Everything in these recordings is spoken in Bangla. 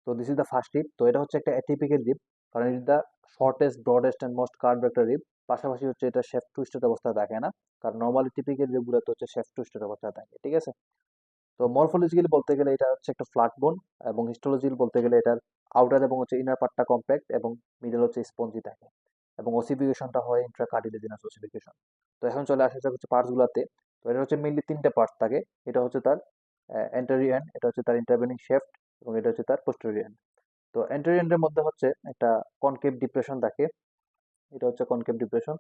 তো this is the first rib. তো এটা হচ্ছে একটা অ্যাটিপিক্যাল রিব, কারণ it is the shortest, broadest and most curved একটা রিব। পাশাপাশি হচ্ছে এটা শেফট টুইস্টেড অবস্থায় থাকে না, কারণ নর্মালি টিপিক্যাল রিবগুলোতে হচ্ছে শেফট টুইস্টেড অবস্থায় থাকে, ঠিক আছে। তো মরফোলজিক্যালি বলতে গেলে এটা হচ্ছে একটা ফ্ল্যাট বোন, এবং হিস্টোলজিক্যালি বলতে গেলে এটার আউটার এবং হচ্ছে ইনার পার্টটা কম্প্যাক্ট এবং মিডল হচ্ছে স্পঞ্জি থাকে, এবং ওসিফিকেশনটা হয় ইন্ট্রাকার্টিলেজিনাস ওসিফিকেশন। তো এখন চলে আসা যাক হচ্ছে পার্টস গুলাতে। তো এটা হচ্ছে মেইনলি তিনটা পার্ট থাকে। এটা হচ্ছে তার অ্যান্টেরিয়র এন্ড, এটা হচ্ছে তার ইন্টারভেনিং শেফট, এবং এটা হচ্ছে তার পোস্টেরিয়র এন্ড। তো অ্যান্টেরিয়র এন্ডের মধ্যে হচ্ছে একটা কনকেভ ডিপ্রেশন থাকে, এটা হচ্ছে কনকেভ ডিপ্রেশন।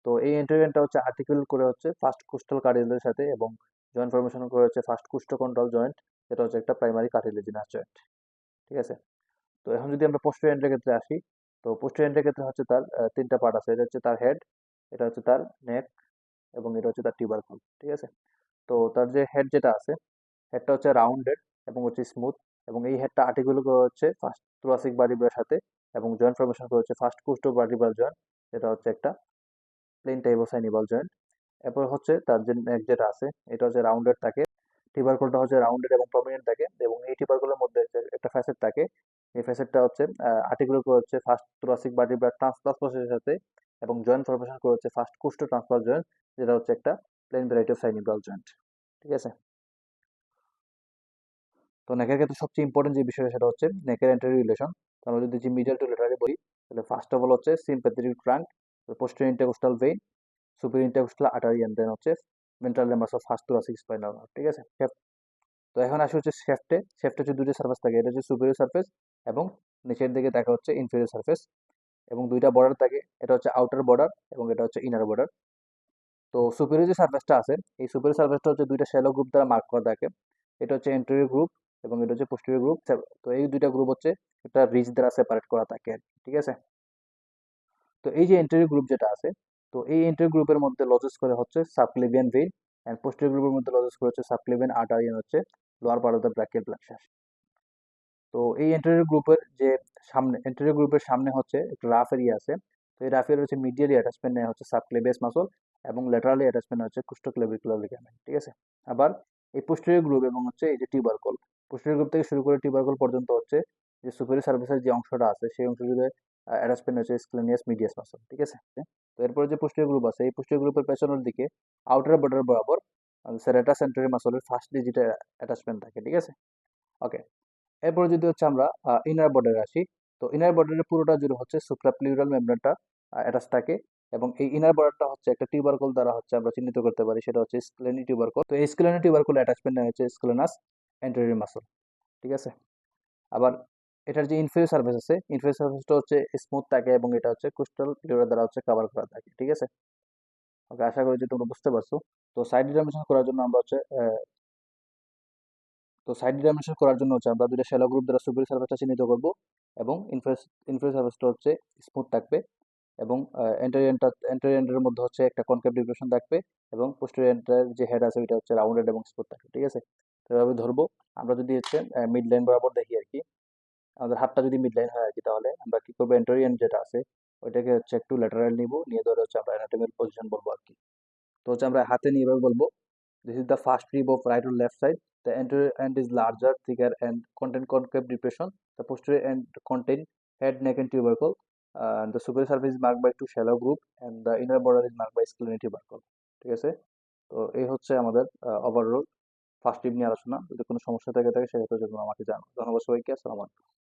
তো এই অ্যান্টেরিয়রটা হচ্ছে আর্টিকুলেট করে হচ্ছে ফার্স্ট কোস্টাল কার্টিলেজের সাথে, এবং জয়েন্ট ফর্মেশন করে হচ্ছে ফার্স্ট কোস্টোকন্ড্রাল জয়েন্ট, যেটা হচ্ছে একটা প্রাইমারি কার্টিলেজিনাস জয়েন্ট, ঠিক আছে। তো এখন যদি আমরা পোস্টেরিয়র এন্ডের ক্ষেত্রে আসি, তো পোস্টেরিয়র এন্ডের ক্ষেত্রে হচ্ছে তার তিনটা পার্ট আছে। এটা হচ্ছে তার হেড, এটা হচ্ছে তার নেক, এবং এটা হচ্ছে তার টিউবারকুল, ঠিক আছে। তো তার যে হেড যেটা আছে, হেডটা হচ্ছে রাউন্ডেড এবং হচ্ছে স্মুথ, এবং এই হেডটা আর্টিকুলেট করে হচ্ছে ফার্স্ট থোরাসিক ভার্টিব্রার সাথে, এবং জয়েন্ট ফর্মেশন করে হচ্ছে ফার্স্ট কোস্টো ভার্টিব্রাল জয়েন্ট, যেটা হচ্ছে একটা প্লেন টাইবোসাইনিবাল জয়েন্ট। এরপর হচ্ছে তার যে নেক যেটা আছে, এটা হচ্ছে রাউন্ডেড থাকে, টিবারকুলটা হচ্ছে রাউন্ডেড এবং প্রমিনেন্ট থাকে, এবং এই টিবারকুলের মধ্যে যে একটা ফ্যাসেট থাকে, এই ফ্যাসেটটা হচ্ছে আর্টিকুলেট করে হচ্ছে ফার্স্ট থোরাসিক ভার্টিব্রাল ট্রান্সপ্লাসের সাথে, এবং জয়েন্ট ফর্মেশন করে হচ্ছে ফার্স্ট কোস্টো ট্রান্সপ্লাস জয়েন্ট, যেটা হচ্ছে একটা প্লেন ভ্যারাইটি অফ সাইনিবাল জয়েন্ট, ঠিক আছে। তো নেকের ক্ষেত্রে সবচেয়ে ইম্পর্টেন্ট যে বিষয়টা সেটা হচ্ছে নেকের অ্যান্টেরিয়র রিলেশন। আমরা যদি যে মিডল টু লেটারে বলি, তাহলে ফার্স্ট অফ অল হচ্ছে sympathetic trunk, posterior intercostal vein, superior intercostal artery, and then হচ্ছে ventral ramus of first thoracic spinal nerve, ঠিক আছে। তো এখন আসে হচ্ছে শেফটে। শেফটে হচ্ছে দুইটা সার্ফেস থাকে, এটা হচ্ছে সুপিরিয়র সার্ফেস, এবং নিচের দিকে দেখা হচ্ছে ইনফেরিয়র সার্ফেস, এবং দুইটা বর্ডার থাকে, এটা হচ্ছে আউটার বর্ডার এবং এটা হচ্ছে ইনার বর্ডার। তো সুপিরিয়র যে সার্ফেসটা আছে, এই সুপিরিয়র সার্ফেসটা হচ্ছে দুইটা শ্যালো গ্রুপ দ্বারা মার্ক করা থাকে। এটা হচ্ছে এন্টেরিয়র গ্রুপ এবং এটা হচ্ছে পোস্টেরিয়র গ্রুপ। তো এই দুইটা গ্রুপ হচ্ছে একটা রিজ দ্বারা সেপারেট করা থাকে আর কি, ঠিক আছে। তো এই যে এন্টেরিয়র গ্রুপ যেটা আছে, তো এই এন্টেরিয়র গ্রুপের মধ্যে লজেস করে হচ্ছে সাবক্লেভিয়ান ভেইন, এন্ড পোস্টেরিয়র গ্রুপের মধ্যে লজেস করে হচ্ছে সাবক্লেভিয়ান আর্টারি, হচ্ছে lower part of the brachial plexus. তো এই এন্টেরিয়র গ্রুপের যে সামনে, এন্টেরিয়র গ্রুপের সামনে হচ্ছে একটা রাফ এরিয়া আছে। তো এই রাফ এরিয়া হচ্ছে মিডিয়ালি অ্যাটাচমেন্ট নেয় হচ্ছে সাবক্লেভিয়াস মাসল, এবং ল্যাটারালি অ্যাটাচমেন্ট হচ্ছে কুস্টোক্লেভিকুলার লিগামেন্ট, ঠিক আছে। আবার এই পোস্টেরিয়র গ্রুপ এবং হচ্ছে এই যে টিউবারকল, পোস্টেরিয়র গ্রুপ থেকে শুরু করে টিউবারকল পর্যন্ত হচ্ছে যে সুপেরিয়র সার্ভিসের যে অংশটা আছে, সেই অংশ জুড়ে অ্যাটাচমেন্ট হচ্ছে স্ক্লেনিয়াস মিডিয়াস মাসল, ঠিক আছে। তো এরপরে যে পোস্টেরিয়র গ্রুপ আছে, এই পোস্টেরিয়র গ্রুপের পেছনের দিকে আউটার বর্ডার বরাবর সেরেটা সেন্টারি মাসলের ফার্স্ট ডিজিটে অ্যাটাচমেন্ট থাকে, ঠিক আছে। ওকে, এরপরে যদি হচ্ছে আমরা ইনার বর্ডারে আসি, তো ইনার বর্ডারের পুরোটা জুড়ে হচ্ছে সুপ্রাপ্লিউরাল মেমব্রেনটা অ্যাটাচ থাকে, এবং এই ইনার বর্ডারটা হচ্ছে একটা টিউবারকল দ্বারা হচ্ছে আমরা চিহ্নিত করতে পারি, সেটা হচ্ছে স্ক্লেনি টিউবারকল। তো এই স্ক্লেনি টিউবারকল অ্যাটাচমেন্ট হচ্ছে স্ক্লেনাস অ্যান্টেরিয়র মাসল, ঠিক আছে। আবার এটার যে ইনফেরিয়র সার্ফেস আছে, ইনফেরিয়র সার্ফেসটা হচ্ছে স্মুথ থাকে, এবং এটা হচ্ছে কোস্টাল প্লিউরা দ্বারা হচ্ছে কভার করা থাকে, ঠিক আছে। ওকে, আশা করি যে তোমরা বুঝতে পারছো। তো সাইড ডিটারমিনেশন করার জন্য আমরা হচ্ছে তো সাইড ডিটারমিনেশন করার জন্য হচ্ছে আমরা দুইটা শ্যালো গ্রুপ দ্বারা সুপিরিয়র সার্ফেসটা চিহ্নিত করব, এবং ইনফেরিয়র সার্ফেসটা হচ্ছে স্মুথ থাকবে, এবং এন্টারিয়রের মধ্যে হচ্ছে একটা কনকেভ ডিপ্রেশন থাকবে, এবং পোস্টেরিয়র যে হেড আছে ওইটা হচ্ছে রাউন্ডেড এবং স্মুথ থাকবে, ঠিক আছে। তো এভাবে ধরবো। আমরা যদি হচ্ছে মিড লাইন বরাবর দেখি আর কি, আমাদের হাতটা যদি মিড লাইন হয় আর কি, তাহলে আমরা কি করবো, এন্টারিয়র যেটা আছে ওইটাকে হচ্ছে একটু ল্যাটারাল নিব, নিয়ে ধরে হচ্ছে আমরা অ্যানাটমিক্যাল পজিশন বলবো আর কি। তো হচ্ছে আমরা হাতে নিয়ে এভাবে বলবো, this is the first rib of right or left side. The anterior end is larger, thicker, and contain concave depression. The posterior end contain head, neck, and tubercle. And the superior surface is marked by two shallow groove, and the inner border is marked by scalenary tubercle. ঠিক আছে। তো এই হচ্ছে আমাদের ওভারঅল ফার্স্ট রিব নিয়ে আলোচনা। যদি কোনো সমস্যা থেকে থাকে সেক্ষেত্রে যদি আমাকে জানাও। ধন্যবাদ সবাইকে। আসসালামু আলাইকুম।